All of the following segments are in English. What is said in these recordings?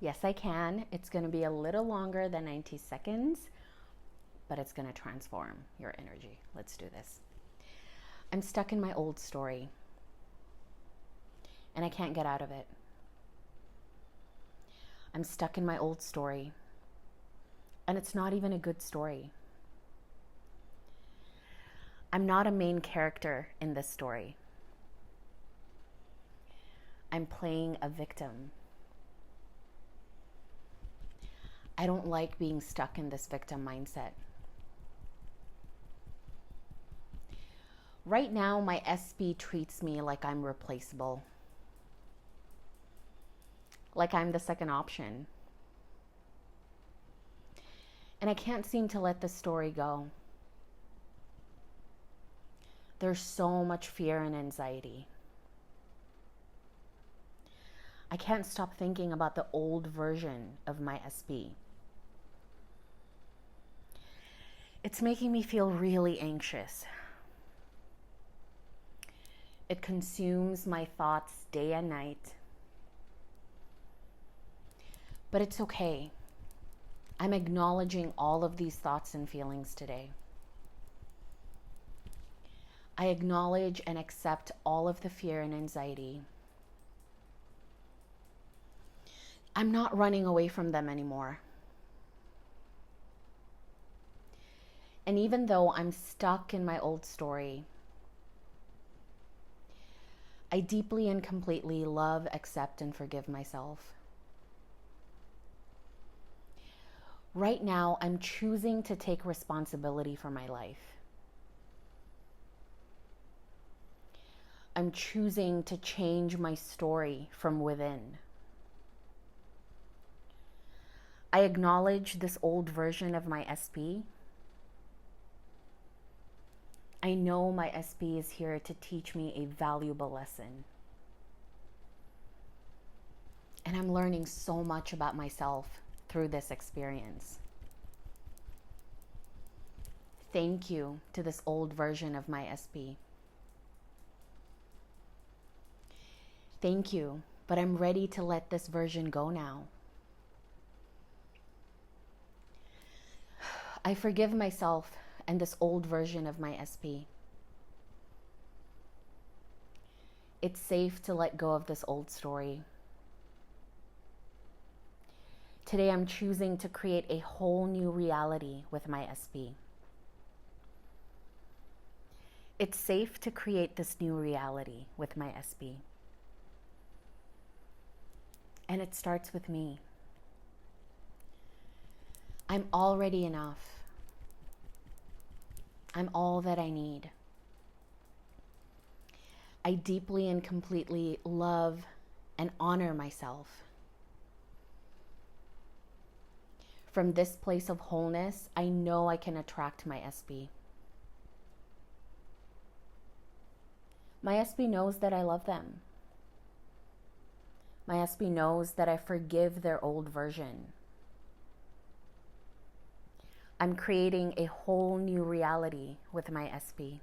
Yes, I can. It's going to be a little longer than 90 seconds, but it's going to transform your energy. Let's do this. I'm stuck in my old story, and I can't get out of it. I'm stuck in my old story, and it's not even a good story. I'm not a main character in this story. I'm playing a victim. I don't like being stuck in this victim mindset. Right now, my SB treats me like I'm replaceable, like I'm the second option. And I can't seem to let this story go. There's so much fear and anxiety. I can't stop thinking about the old version of my SB. It's making me feel really anxious. It consumes my thoughts day and night. But it's okay. I'm acknowledging all of these thoughts and feelings today. I acknowledge and accept all of the fear and anxiety. I'm not running away from them anymore. And even though I'm stuck in my old story, I deeply and completely love, accept, and forgive myself. Right now, I'm choosing to take responsibility for my life. I'm choosing to change my story from within. I acknowledge this old version of my SB. I know my SB is here to teach me a valuable lesson. And I'm learning so much about myself through this experience. Thank you to this old version of my SB. Thank you, but I'm ready to let this version go now. I forgive myself and this old version of my SB. It's safe to let go of this old story. Today I'm choosing to create a whole new reality with my SB. It's safe to create this new reality with my SB. And it starts with me. I'm already enough. I'm all that I need. I deeply and completely love and honor myself. From this place of wholeness, I know I can attract my SB. My SB knows that I love them. My SB knows that I forgive their old version. I'm creating a whole new reality with my SB.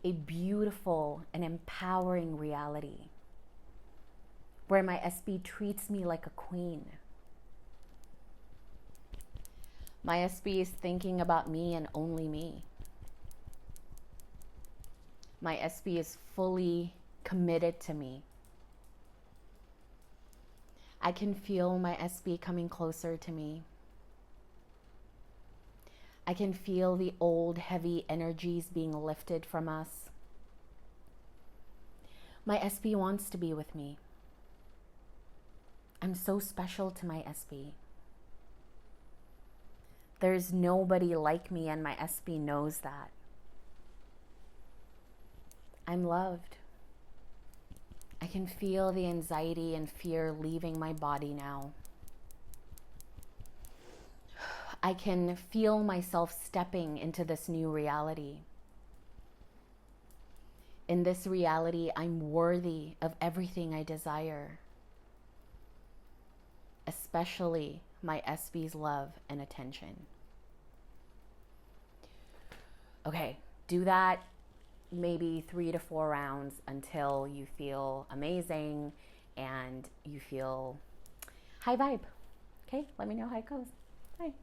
A beautiful and empowering reality where my SB treats me like a queen. My SB is thinking about me and only me. My SB is fully committed to me. I can feel my SB coming closer to me. I can feel the old heavy energies being lifted from us. My SB wants to be with me. I'm so special to my SB. There's nobody like me, and my SB knows that. I'm loved. I can feel the anxiety and fear leaving my body now. I can feel myself stepping into this new reality. In this reality, I'm worthy of everything I desire, especially my SB's love and attention. Okay, do that maybe 3 to 4 rounds until you feel amazing and you feel high vibe. Okay, let me know how it goes. Bye.